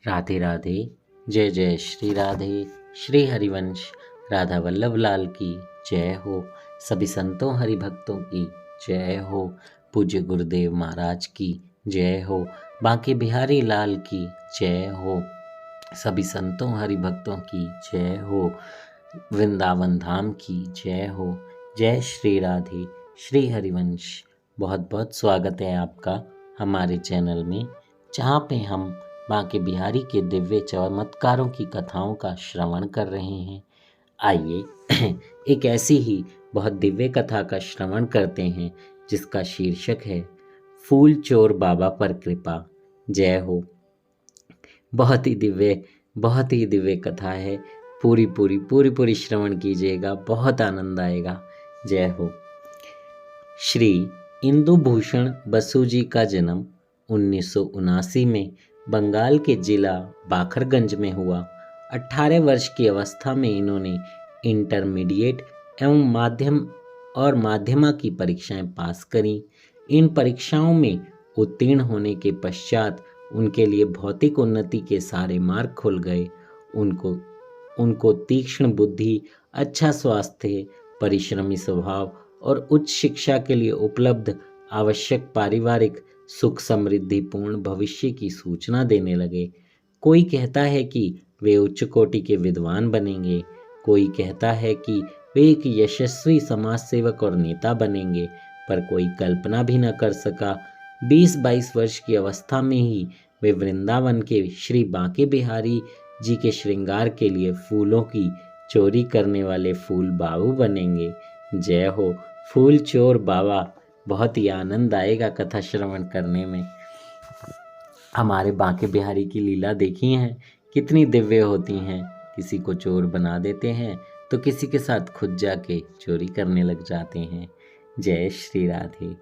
राधे राधे। जय जय श्री राधे। श्री हरिवंश राधा वल्लभ लाल की जय हो। सभी संतों हरि भक्तों की जय हो। पूज्य गुरुदेव महाराज की जय हो। बांके बिहारी लाल की जय हो। सभी संतों हरि भक्तों की जय हो। वृंदावन धाम की जय हो। जय श्री राधे। श्री हरिवंश बहुत बहुत स्वागत है आपका हमारे चैनल में, जहाँ पे हम बांके बिहारी के दिव्य चमत्कारों की कथाओं का श्रवण कर रहे हैं। आइए एक ऐसी ही बहुत दिव्य कथा का श्रवण करते हैं जिसका शीर्षक है फूल चोर बाबा पर कृपा। जय हो। बहुत ही दिव्य कथा है। पूरी श्रवण कीजिएगा, बहुत आनंद आएगा। जय हो। श्री इंदु भूषण बसु जी का जन्म 1979 में बंगाल के जिला बाखरगंज में हुआ। 18 वर्ष की अवस्था में इन्होंने इंटरमीडिएट एवं माध्यमा की परीक्षाएं पास करी। इन परीक्षाओं में उत्तीर्ण होने के पश्चात उनके लिए भौतिक उन्नति के सारे मार्ग खुल गए। उनको तीक्ष्ण बुद्धि, अच्छा स्वास्थ्य, परिश्रमी स्वभाव और उच्च शिक्षा के लिए उपलब्ध आवश्यक पारिवारिक सुख समृद्धि पूर्ण भविष्य की सूचना देने लगे। कोई कहता है कि वे उच्च कोटि के विद्वान बनेंगे, कोई कहता है कि वे एक यशस्वी समाज सेवक और नेता बनेंगे, पर कोई कल्पना भी न कर सका। 20-22 वर्ष की अवस्था में ही वे वृंदावन के श्री बांके बिहारी जी के श्रृंगार के लिए फूलों की चोरी करने वाले फूल बाबू बनेंगे। जय हो। फूल चोर बाबा। बहुत ही आनंद आएगा कथा श्रवण करने में। हमारे बांके बिहारी की लीला देखी है, कितनी दिव्य होती हैं। किसी को चोर बना देते हैं तो किसी के साथ खुद जाके चोरी करने लग जाते हैं। जय श्री राधे।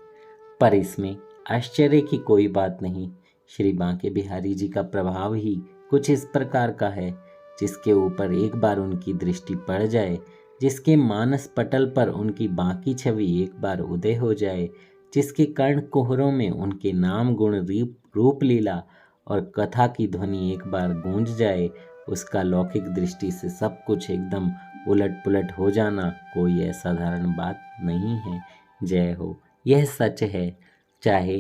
पर इसमें आश्चर्य की कोई बात नहीं। श्री बांके बिहारी जी का प्रभाव ही कुछ इस प्रकार का है, जिसके ऊपर एक बार उनकी दृष्टि पड़ जाए, जिसके मानस पटल पर उनकी बाकी छवि एक बार उदय हो जाए, जिसके कर्ण कुहरों में उनके नाम गुण रूप लीला और कथा की ध्वनि एक बार गूंज जाए, उसका लौकिक दृष्टि से सब कुछ एकदम उलट पुलट हो जाना कोई असाधारण बात नहीं है। जय हो। यह सच है। चाहे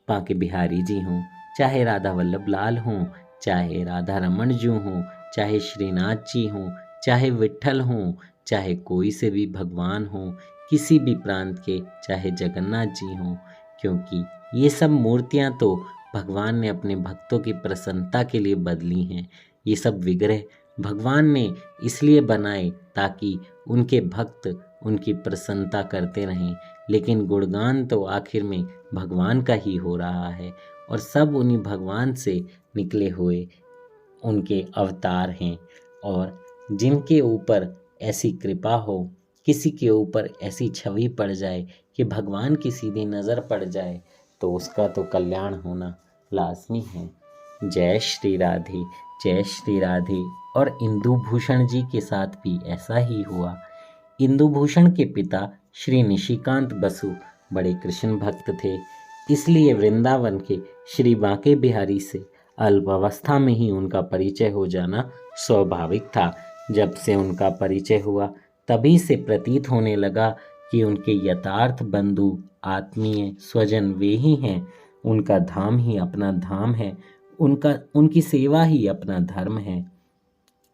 बांके बिहारी जी हों, चाहे राधा वल्लभ लाल हों, चाहे राधा रमन जी हों, चाहे श्रीनाथ जी हों, चाहे विट्ठल हों, चाहे कोई से भी भगवान हो, किसी भी प्रांत के, चाहे जगन्नाथ जी हों, क्योंकि ये सब मूर्तियां तो भगवान ने अपने भक्तों की प्रसन्नता के लिए बदली हैं। ये सब विग्रह भगवान ने इसलिए बनाए ताकि उनके भक्त उनकी प्रसन्नता करते रहें, लेकिन गुणगान तो आखिर में भगवान का ही हो रहा है और सब उन्हीं भगवान से निकले हुए उनके अवतार हैं। और जिनके ऊपर ऐसी कृपा हो, किसी के ऊपर ऐसी छवि पड़ जाए कि भगवान की सीधी नज़र पड़ जाए, तो उसका तो कल्याण होना लाजमी है। जय श्री राधे। जय श्री राधे। और इंदु भूषण जी के साथ भी ऐसा ही हुआ। इंदु भूषण के पिता श्री निशिकांत बसु बड़े कृष्ण भक्त थे, इसलिए वृंदावन के श्री बांके बिहारी से अल्पावस्था में ही उनका परिचय हो जाना स्वाभाविक था। जब से उनका परिचय हुआ, तभी से प्रतीत होने लगा कि उनके यथार्थ बंधु, आत्मीय स्वजन वे ही हैं। उनका धाम ही अपना धाम है, उनकी सेवा ही अपना धर्म है।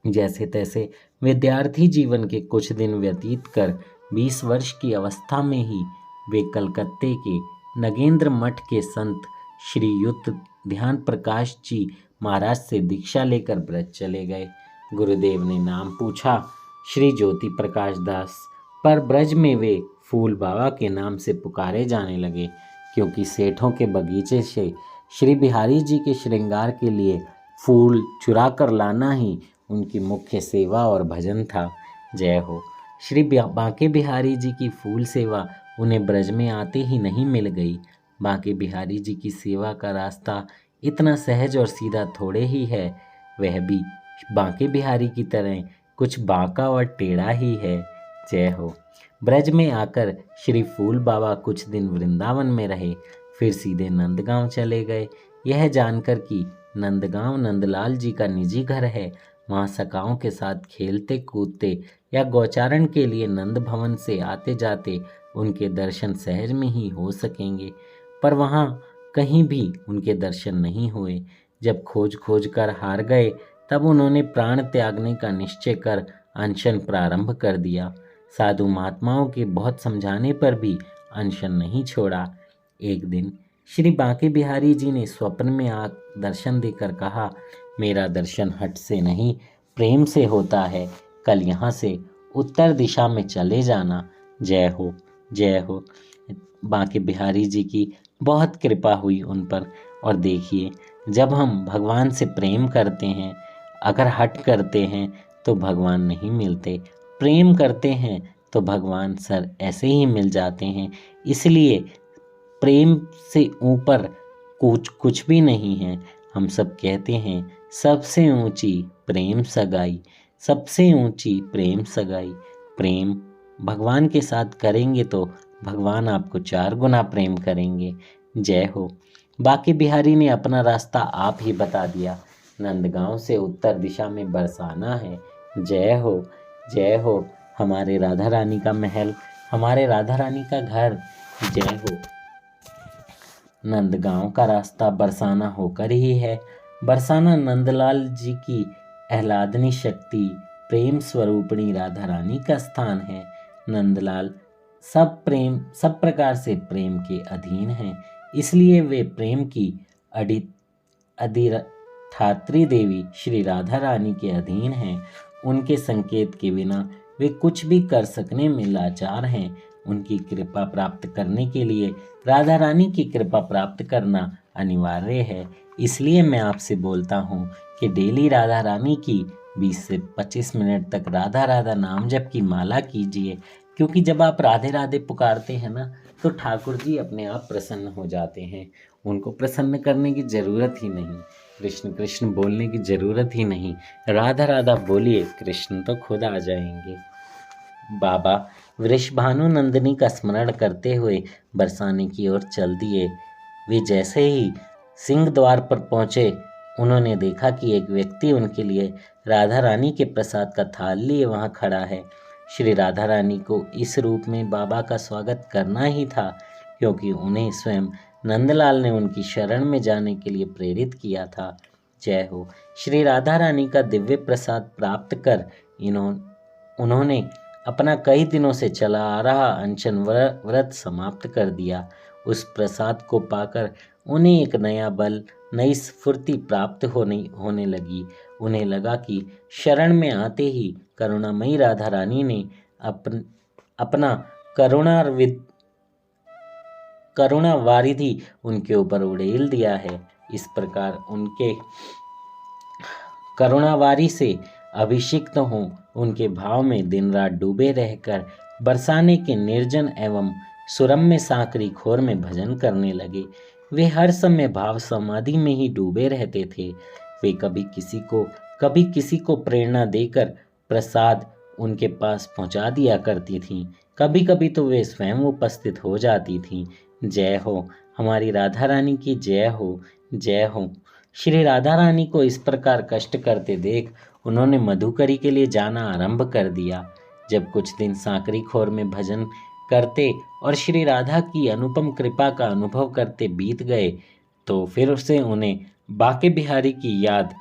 जैसे तैसे विद्यार्थी जीवन के कुछ दिन व्यतीत कर 20 वर्ष की अवस्था में ही वे कलकत्ते के नगेंद्र मठ के संत श्रीयुत ध्यान प्रकाश जी महाराज से दीक्षा लेकर ब्रज चले गए। गुरुदेव ने नाम पूछा, श्री ज्योति प्रकाश दास, पर ब्रज में वे फूल बाबा के नाम से पुकारे जाने लगे, क्योंकि सेठों के बगीचे से श्री बिहारी जी के श्रृंगार के लिए फूल चुरा कर लाना ही उनकी मुख्य सेवा और भजन था। जय हो। श्री बांके बिहारी जी की फूल सेवा उन्हें ब्रज में आते ही नहीं मिल गई। बांके बिहारी जी की सेवा का रास्ता इतना सहज और सीधा थोड़े ही है, वह भी बांके बिहारी की तरह कुछ बांका और टेढ़ा ही है। जय हो। ब्रज में आकर श्री फूल बाबा कुछ दिन वृंदावन में रहे, फिर सीधे नंदगांव चले गए। यह जानकर कि नंदगांव नंदलाल जी का निजी घर है। वहाँ सखाओं के साथ खेलते कूदते या गौचारण के लिए नंद भवन से आते जाते उनके दर्शन सहज में ही हो सकेंगे, पर वहाँ कहीं भी उनके दर्शन नहीं हुए। जब खोज खोज कर हार गए तब उन्होंने प्राण त्यागने का निश्चय कर अनशन प्रारंभ कर दिया। साधु महात्माओं के बहुत समझाने पर भी अनशन नहीं छोड़ा। एक दिन श्री बांके बिहारी जी ने स्वप्न में आ दर्शन देकर कहा, मेरा दर्शन हट से नहीं प्रेम से होता है। कल यहाँ से उत्तर दिशा में चले जाना। जय हो, जय हो। बांके बिहारी जी की बहुत कृपा हुई उन पर। और देखिए, जब हम भगवान से प्रेम करते हैं, अगर हट करते हैं तो भगवान नहीं मिलते, प्रेम करते हैं तो भगवान सर ऐसे ही मिल जाते हैं। इसलिए प्रेम से ऊपर कुछ भी नहीं है। हम सब कहते हैं सबसे ऊंची प्रेम सगाई, सबसे ऊंची प्रेम सगाई। प्रेम भगवान के साथ करेंगे तो भगवान आपको 4 गुना प्रेम करेंगे। जय हो। बांके बिहारी ने अपना रास्ता आप ही बता दिया। नंदगांव से उत्तर दिशा में बरसाना है। जय हो, जय हो। हमारे राधा रानी का महल, हमारे राधा रानी का घर। जय हो। नंदगांव का रास्ता बरसाना होकर ही है। बरसाना नंदलाल जी की आह्लादनी शक्ति, प्रेम स्वरूपिणी राधा रानी का स्थान है। नंदलाल सब प्रकार से प्रेम के अधीन हैं, इसलिए वे प्रेम की अधिष्ठात्री देवी श्री राधा रानी के अधीन हैं। उनके संकेत के बिना वे कुछ भी कर सकने में लाचार हैं। उनकी कृपा प्राप्त करने के लिए राधा रानी की कृपा प्राप्त करना अनिवार्य है। इसलिए मैं आपसे बोलता हूँ कि डेली राधा रानी की 20 से 25 मिनट तक राधा राधा नाम जप की माला कीजिए, क्योंकि जब आप राधे राधे पुकारते हैं ना, तो ठाकुर जी अपने आप प्रसन्न हो जाते हैं। उनको प्रसन्न करने की ज़रूरत ही नहीं, कृष्ण कृष्ण बोलने की ज़रूरत ही नहीं। राधा राधा बोलिए, कृष्ण तो खुद आ जाएंगे। बाबा वृषभानु नंदिनी का स्मरण करते हुए बरसाने की ओर चल दिए। वे जैसे ही सिंह द्वार पर पहुंचे, उन्होंने देखा कि एक व्यक्ति उनके लिए राधा रानी के प्रसाद का थाल लिए वहां खड़ा है। श्री राधा रानी को इस रूप में बाबा का स्वागत करना ही था, क्योंकि उन्हें स्वयं नंदलाल ने उनकी शरण में जाने के लिए प्रेरित किया था। जय हो। श्री राधा रानी का दिव्य प्रसाद प्राप्त कर उन्होंने अपना कई दिनों से चला आ रहा अनशन व्रत समाप्त कर दिया। उस प्रसाद को पाकर उन्हें एक नया बल, नई स्फूर्ति प्राप्त होने लगी। उन्हें लगा कि शरण में आते ही करुणामयी राधा रानी ने अपना करुणा वारिधि उनके ऊपर उड़ेल दिया है। इस प्रकार उनके करुणावारी से अभिषिक्त हों, उनके भाव में दिन रात डूबे रहकर बरसाने के निर्जन एवं सुरम्य सांकरी खोर में भजन करने लगे। वे हर समय भाव समाधि में ही डूबे रहते थे। वे कभी किसी को प्रेरणा देकर प्रसाद उनके पास पहुंचा दिया करती थीं, कभी कभी तो वे स्वयं उपस्थित हो जाती थीं। जय हो, हमारी राधा रानी की जय हो, जय हो। श्री राधा रानी को इस प्रकार कष्ट करते देख उन्होंने मधुकरी के लिए जाना आरंभ कर दिया। जब कुछ दिन सांकरी खोर में भजन करते और श्री राधा की अनुपम कृपा का अनुभव करते बीत गए, तो फिर से उन्हें बांके बिहारी की याद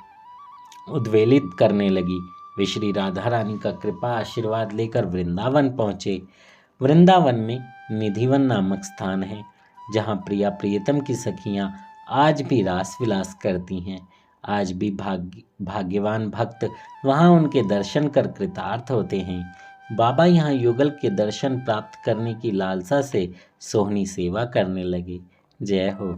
उद्वेलित करने लगी। वे श्री राधा रानी का कृपा आशीर्वाद लेकर वृंदावन पहुँचे। वृंदावन में निधिवन नामक स्थान है, जहाँ प्रिया प्रियतम की सखियाँ आज भी रास विलास करती हैं। आज भी भाग्यवान भक्त वहाँ उनके दर्शन कर कृतार्थ होते हैं। बाबा यहाँ युगल के दर्शन प्राप्त करने की लालसा से सोहनी सेवा करने लगे। जय हो।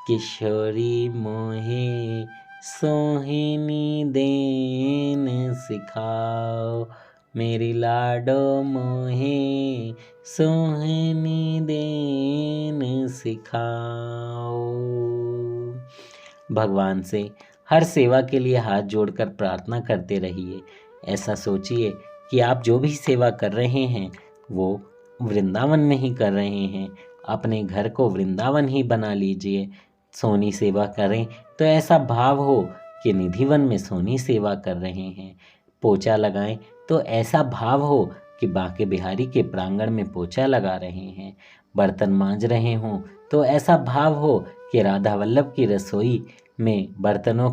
किशोरी मोहे सोहिनी देन सिखाओ, मेरी लाडो मोहे सोहिनी देन सिखाओ। भगवान से हर सेवा के लिए हाथ जोड़कर प्रार्थना करते रहिए। ऐसा सोचिए कि आप जो भी सेवा कर रहे हैं वो वृंदावन में ही कर रहे हैं। अपने घर को वृंदावन ही बना लीजिए, सोनी सेवा करें तो ऐसा भाव हो कि निधिवन में सोनी सेवा कर रहे हैं। पोछा लगाएं तो ऐसा भाव हो कि बांके बिहारी के प्रांगण में पोछा लगा रहे हैं। बर्तन मांज रहे हों तो ऐसा भाव हो कि राधा वल्लभ की रसोई में बर्तनों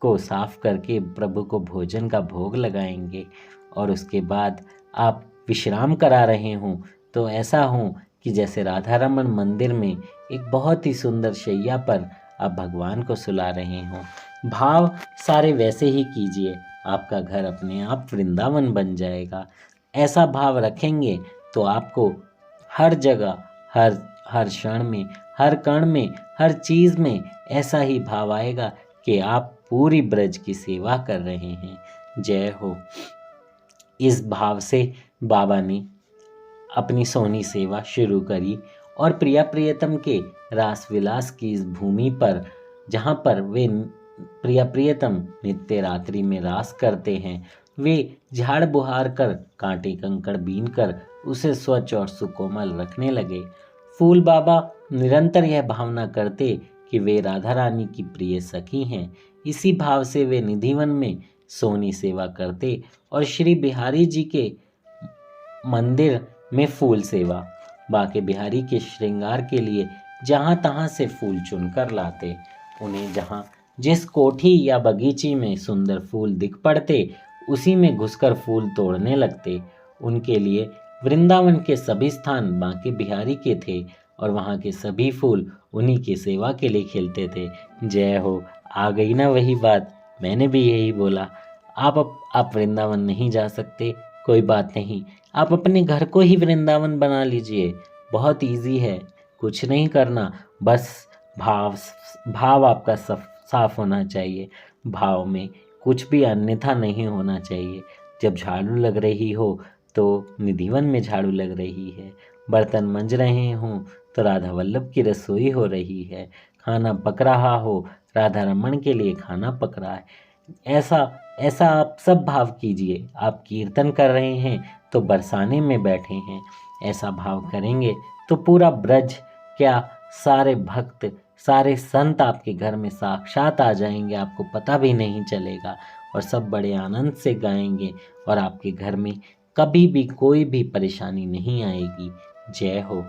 को साफ करके प्रभु को भोजन का भोग लगाएंगे। और उसके बाद आप विश्राम करा रहे हों तो ऐसा हो कि जैसे राधा रमन मंदिर में एक बहुत ही सुंदर शैया पर आप भगवान को सुला रहे हों। भाव सारे वैसे ही कीजिए, आपका घर अपने आप वृंदावन बन जाएगा। ऐसा भाव रखेंगे तो आपको हर जगह, हर क्षण में, हर कण में, हर चीज़ में ऐसा ही भाव आएगा कि आप पूरी ब्रज की सेवा कर रहे हैं। जय हो। इस भाव से बाबा ने अपनी सोनी सेवा शुरू करी और प्रिया प्रियतम के रास विलास की इस भूमि पर, जहाँ पर वे प्रिया प्रियतम नित्य रात्रि में रास करते हैं, वे झाड़ बुहार कर, कांटे कंकड़ बीन कर उसे स्वच्छ और सुकोमल रखने लगे। फूल बाबा निरंतर यह भावना करते कि वे राधा रानी की प्रिय सखी हैं। इसी भाव से वे निधिवन में सोनी सेवा करते और श्री बिहारी जी के मंदिर में फूल सेवा। बांके बिहारी के श्रृंगार के लिए जहाँ तहाँ से फूल चुनकर लाते। उन्हें जहाँ जिस कोठी या बगीचे में सुंदर फूल दिख पड़ते उसी में घुसकर फूल तोड़ने लगते। उनके लिए वृंदावन के सभी स्थान बांके बिहारी के थे और वहाँ के सभी फूल उन्हीं की सेवा के लिए खिलते थे। जय हो। आ गई ना वही बात, मैंने भी यही बोला। आप वृंदावन नहीं जा सकते, कोई बात नहीं, आप अपने घर को ही वृंदावन बना लीजिए। बहुत इजी है, कुछ नहीं करना, बस भाव आपका साफ होना चाहिए। भाव में कुछ भी अन्यथा नहीं होना चाहिए। जब झाड़ू लग रही हो तो निधिवन में झाड़ू लग रही है, बर्तन मंज रहे हों तो राधा वल्लभ की रसोई हो रही है, खाना पक रहा हो राधा रमन के लिए खाना पक रहा है। ऐसा आप सब भाव कीजिए। आप कीर्तन कर रहे हैं तो बरसाने में बैठे हैं, ऐसा भाव करेंगे तो पूरा ब्रज क्या, सारे भक्त, सारे संत आपके घर में साक्षात आ जाएंगे, आपको पता भी नहीं चलेगा और सब बड़े आनंद से गाएंगे और आपके घर में कभी भी कोई भी परेशानी नहीं आएगी। जय हो।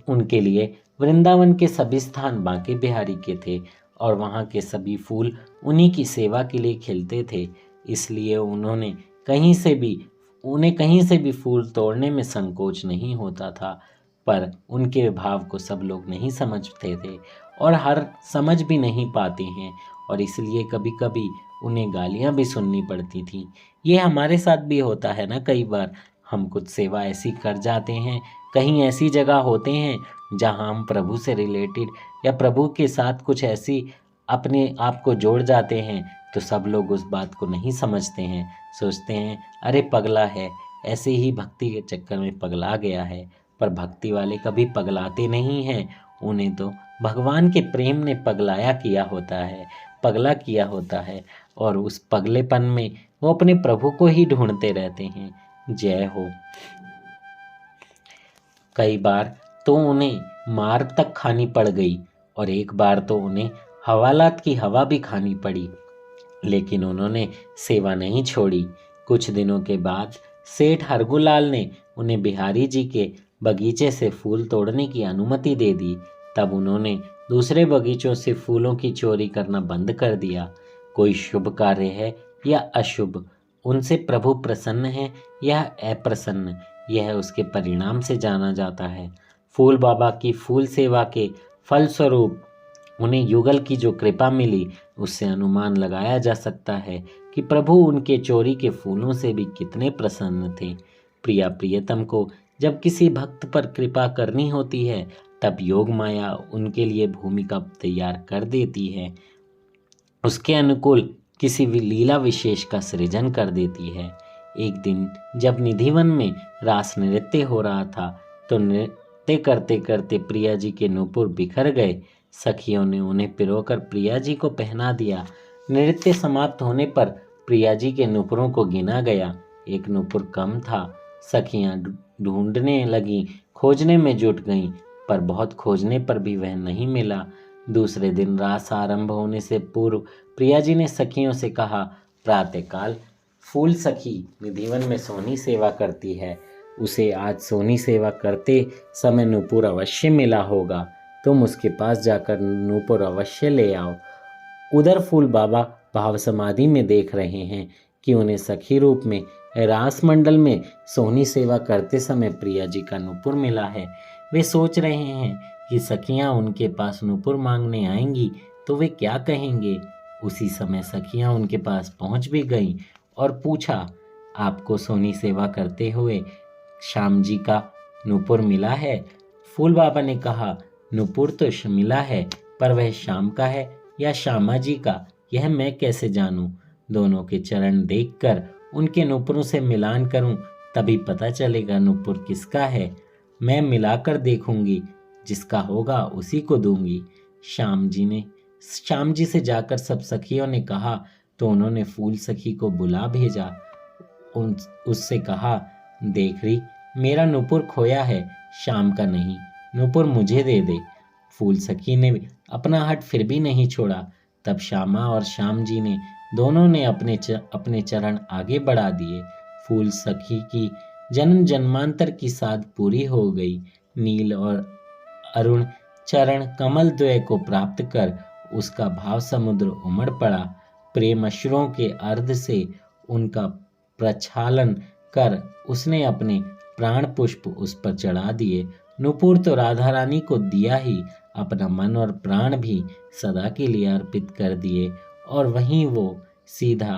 उनके लिए वृंदावन के सभी स्थान बांके बिहारी के थे और वहाँ के सभी फूल उन्हीं की सेवा के लिए खिलते थे। इसलिए उन्हें कहीं से भी फूल तोड़ने में संकोच नहीं होता था। पर उनके भाव को सब लोग नहीं समझते थे और हर समझ भी नहीं पाते हैं और इसलिए कभी कभी उन्हें गालियाँ भी सुननी पड़ती थी। ये हमारे साथ भी होता है ना, कई बार हम कुछ सेवा ऐसी कर जाते हैं, कहीं ऐसी जगह होते हैं जहां हम प्रभु से रिलेटेड या प्रभु के साथ कुछ ऐसी अपने आप को जोड़ जाते हैं तो सब लोग उस बात को नहीं समझते हैं, सोचते हैं अरे पगला है, ऐसे ही भक्ति के चक्कर में पगला गया है। पर भक्ति वाले कभी पगलाते नहीं हैं, उन्हें तो भगवान के प्रेम ने पगला किया होता है और उस पगलेपन में वो अपने प्रभु को ही ढूंढते रहते हैं। जय हो। कई बार तो उन्हें मार तक खानी पड़ गई और एक बार तो उन्हें हवालात की हवा भी खानी पड़ी, लेकिन उन्होंने सेवा नहीं छोड़ी। कुछ दिनों के बाद सेठ हरगुलाल ने उन्हें बिहारी जी के बगीचे से फूल तोड़ने की अनुमति दे दी। तब उन्होंने दूसरे बगीचों से फूलों की चोरी करना बंद कर दिया। कोई शुभ कार्य है या अशुभ, उनसे प्रभु प्रसन्न है या अप्रसन्न, यह उसके परिणाम से जाना जाता है। फूल बाबा की फूल सेवा के फलस्वरूप उन्हें युगल की जो कृपा मिली, उससे अनुमान लगाया जा सकता है कि प्रभु उनके चोरी के फूलों से भी कितने प्रसन्न थे। प्रिया प्रियतम को जब किसी भक्त पर कृपा करनी होती है तब योग माया उनके लिए भूमिका तैयार कर देती है, उसके अनुकूल किसी भी लीला विशेष का सृजन कर देती है। एक दिन जब निधिवन में रास नृत्य हो रहा था तो नृत्य करते करते प्रिया जी के नूपुर बिखर गए। सखियों ने उन्हें पिरोकर प्रिया जी को पहना दिया। नृत्य समाप्त होने पर प्रिया जी के नूपुरों को गिना गया, एक नूपुर कम था। सखियां ढूंढने लगी, खोजने में जुट गईं, पर बहुत खोजने पर भी वह नहीं मिला। दूसरे दिन रास आरंभ होने से पूर्व प्रिया जी ने सखियों से कहा, प्रातःकाल फूल सखी निधिवन में सोनी सेवा करती है, उसे आज सोनी सेवा करते समय नूपुर अवश्य मिला होगा। तुम उसके पास जाकर नूपुर अवश्य ले आओ। उधर फूल बाबा भाव समाधि में देख रहे हैं कि उन्हें सखी रूप में रास मंडल में सोनी सेवा करते समय प्रिया जी का नूपुर मिला है। वे सोच रहे हैं कि सखियां उनके पास नूपुर मांगने आएंगी तो वे क्या कहेंगे। उसी समय सखियां उनके पास पहुंच भी गईं और पूछा, आपको सोनी सेवा करते हुए श्याम जी का नूपुर मिला है? फूल बाबा ने कहा, नूपुर तो मिला है, पर वह श्याम का है या श्यामा जी का, यह मैं कैसे जानूं? दोनों के चरण देखकर उनके नूपुरों से मिलान करूं, तभी पता चलेगा नूपुर किसका है। मैं मिलाकर देखूंगी, जिसका होगा उसी को दूंगी। श्याम जी से जाकर सब सखियों ने कहा तो उन्होंने फूल सखी को बुला भेजा। उससे कहा, देख रही, मेरा नूपुर खोया है, श्याम का नहीं, नूपुर मुझे दे दे। फूल सखी ने अपना हट फिर भी नहीं छोड़ा। तब श्यामा और श्याम जी ने दोनों ने अपने चरण आगे बढ़ा दिए। फूल सखी की जन्म जन्मांतर की साध पूरी हो गई। नील और अरुण चरण कमल द्वय को प्राप्त कर उसका भाव समुद्र उमड़ पड़ा। प्रेम अश्रुओं के अर्ध से उनका प्रक्षालन कर उसने अपने प्राण पुष्प उस पर चढ़ा दिए। नूपुर तो राधा रानी को दिया ही, अपना मन और प्राण भी सदा के लिए अर्पित कर दिए और वहीं वो सीधा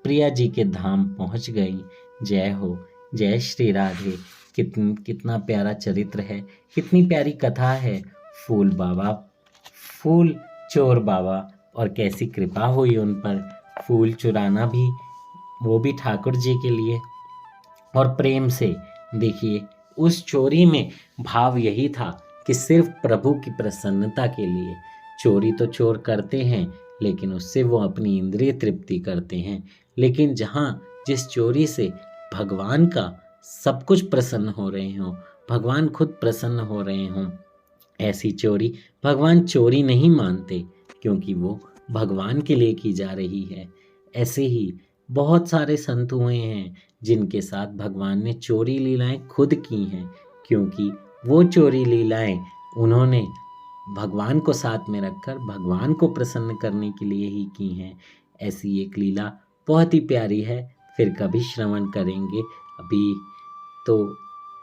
प्रिया जी के धाम पहुंच गई। जय हो, जय श्री राधे। कितना प्यारा चरित्र है, कितनी प्यारी कथा है। फूल बाबा, फूल चोर बाबा, और कैसी कृपा हुई उन पर। फूल चुराना भी, वो भी ठाकुर जी के लिए, और प्रेम से। देखिए, उस चोरी में भाव यही था कि सिर्फ प्रभु की प्रसन्नता के लिए। चोरी तो चोर करते हैं, लेकिन उससे वो अपनी इंद्रिय तृप्ति करते हैं। लेकिन जहाँ जिस चोरी से भगवान का सब कुछ प्रसन्न हो रहे हों, भगवान खुद प्रसन्न हो रहे हों, ऐसी चोरी भगवान चोरी नहीं मानते, क्योंकि वो भगवान के लिए की जा रही है। ऐसे ही बहुत सारे संत हुए हैं जिनके साथ भगवान ने चोरी लीलाएं खुद की हैं, क्योंकि वो चोरी लीलाएं उन्होंने भगवान को साथ में रखकर भगवान को प्रसन्न करने के लिए ही की हैं। ऐसी एक लीला बहुत ही प्यारी है, फिर कभी श्रवण करेंगे। अभी तो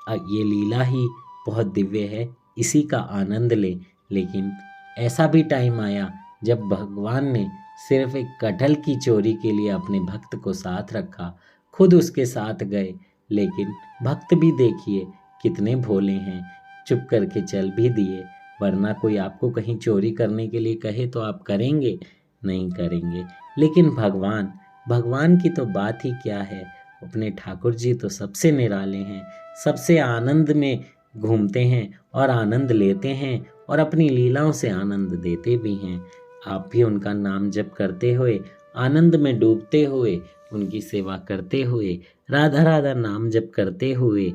ये लीला ही बहुत दिव्य है, इसी का आनंद ले। लेकिन ऐसा भी टाइम आया जब भगवान ने सिर्फ एक कटहल की चोरी के लिए अपने भक्त को साथ रखा, खुद उसके साथ गए। लेकिन भक्त भी देखिए कितने भोले हैं, चुप करके चल भी दिए। वरना कोई आपको कहीं चोरी करने के लिए कहे तो आप करेंगे? नहीं करेंगे। लेकिन भगवान की तो बात ही क्या है। अपने ठाकुर जी तो सबसे निराले हैं, सबसे आनंद में घूमते हैं और आनंद लेते हैं और अपनी लीलाओं से आनंद देते भी हैं। आप भी उनका नाम जप करते हुए, आनंद में डूबते हुए, उनकी सेवा करते हुए, राधा राधा नाम जप करते हुए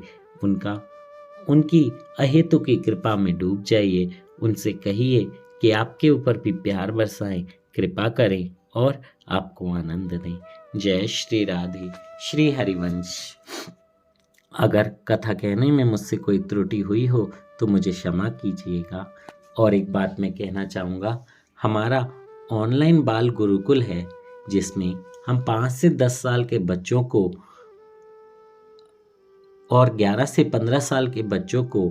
उनकी अहेतु की कृपा में डूब जाइए। उनसे कहिए कि आपके ऊपर भी प्यार बरसाएं, कृपा करें और आपको आनंद दें। जय श्री राधे। श्री हरिवंश। अगर कथा कहने में मुझसे कोई त्रुटि हुई हो तो मुझे क्षमा कीजिएगा। और एक बात मैं कहना चाहूँगा, हमारा ऑनलाइन बाल गुरुकुल है, जिसमें हम 5 से 10 साल के बच्चों को और 11 से 15 साल के बच्चों को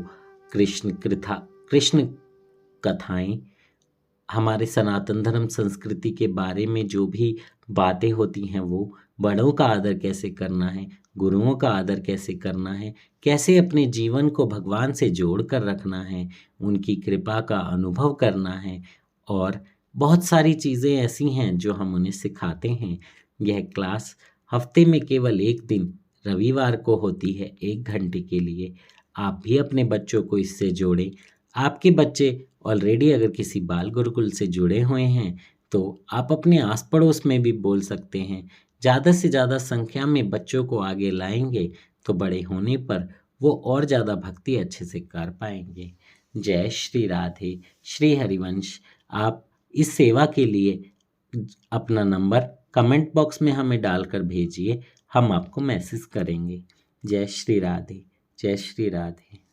कृष्ण कथाएं, हमारे सनातन धर्म संस्कृति के बारे में जो भी बातें होती हैं, वो बड़ों का आदर कैसे करना है, गुरुओं का आदर कैसे करना है, कैसे अपने जीवन को भगवान से जोड़ कर रखना है, उनकी कृपा का अनुभव करना है, और बहुत सारी चीज़ें ऐसी हैं जो हम उन्हें सिखाते हैं। यह क्लास हफ्ते में केवल एक दिन रविवार को होती है, 1 घंटे के लिए। आप भी अपने बच्चों को इससे जोड़ें। आपके बच्चे ऑलरेडी अगर किसी बाल गुरुकुल से जुड़े हुए हैं तो आप अपने आस पड़ोस में भी बोल सकते हैं। ज़्यादा से ज़्यादा संख्या में बच्चों को आगे लाएंगे तो बड़े होने पर वो और ज़्यादा भक्ति अच्छे से कर पाएंगे। जय श्री राधे। श्री हरिवंश, आप इस सेवा के लिए अपना नंबर कमेंट बॉक्स में हमें डालकर भेजिए, हम आपको मैसेज करेंगे। जय श्री राधे। जय श्री राधे।